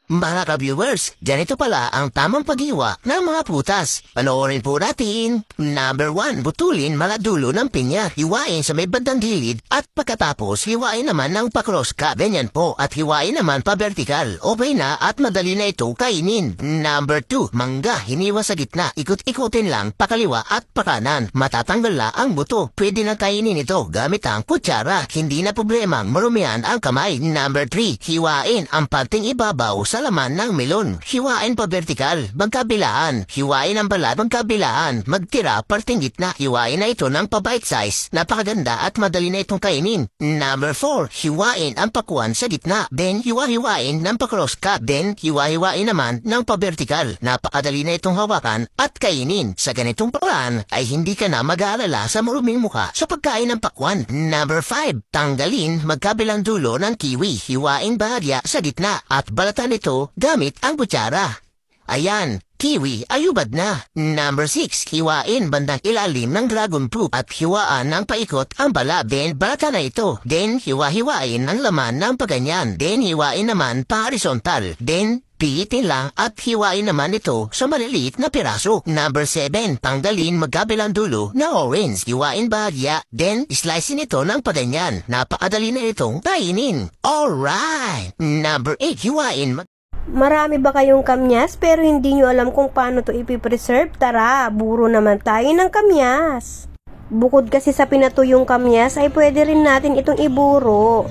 Mga ka-viewers, ganito pala ang tamang paghiwa ng mga prutas. Panoorin po natin. Number 1, butulin mga dulo ng pinya. Hiwain sa may bandang gilid at pagkatapos hiwain naman ng pa-cross ka. Ganyan po at hiwain naman pa-vertical. Okay na at madali na ito kainin. Number 2, mangga. Hiniwa sa gitna. Ikot-ikutin lang pakaliwa at pakanan. Matatanggal na ang buto. Pwede na kainin ito gamit ang kutsara. Hindi na problemang marumihan ang kamay. Number 3, hiwain ang panting ibabaw sa laman ng melon. Hiwain pa vertikal, magkabilaan. Hiwain ang balat, magkabilaan. Magtira, parting gitna. Hiwain na ito ng pa-bite size. Napakaganda at madali na itong kainin. Number 4, hiwain ang pakuan sa gitna. Then, hiwa-hiwain ng pa-cross cut. Then, hiwa-hiwain naman ng pa-vertikal. Napakadali na itong hawakan at kainin. Sa ganitong paraan, ay hindi ka na mag-aalala sa maruming mukha sa pagkain ng pakwan. Number 5, tanggalin magkabilang dulo ng kiwi. Hiwain bahagya sa gitna at balatan ito gamit ang kutsara. Ayan, kiwi ayubad na. Number 6, hiwain bandang ilalim ng dragon fruit at hiwaan ng paikot ang balat. Then, balatan na ito. Then, hiwa-hiwain ang laman ng paganyan. Then, hiwain naman pa horizontal. Then, pihitin lang at hiwain naman ito sa maliliit na piraso. Number 7, tanggalin magkabilang dulo na orange. Hiwain bahagya, then slicein ito ng paganyan. Napakadali na itong kainin. Alright! Number 8, hiwain Marami ba kayong kamyas pero hindi nyo alam kung paano to ipipreserve? Tara, buro naman tayo ng kamyas. Bukod kasi sa pinatuyong kamyas ay pwede rin natin itong iburo.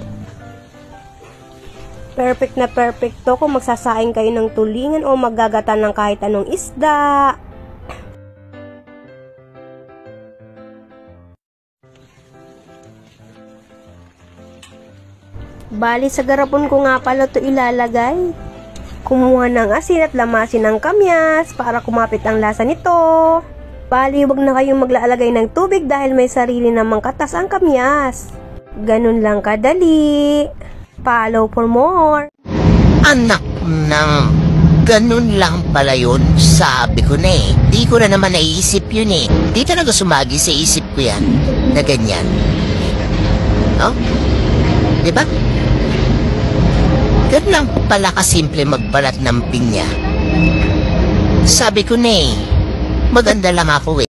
Perfect na perfect to kung magsasaing kayo ng tulingan o maggagatan ng kahit anong isda. Bali sa garapon ko nga pala to ilalagay. Kumuha ng asin at lamasin ng kamyas para kumapit ang lasa nito. Bali, wag na kayong maglalagay ng tubig dahil may sarili namang katas ang kamyas. Ganun lang kadali. Follow for more. Anak ng ganun lang pala yun. Sabi ko na eh. Di ko na naman naisip yun eh. Di talaga sumagi sa isip ko yan. Na ganyan. Oh? Diba? Ganun lang pala kasimple magbalat ng pinya. Sabi ko na eh. Maganda lang ako eh.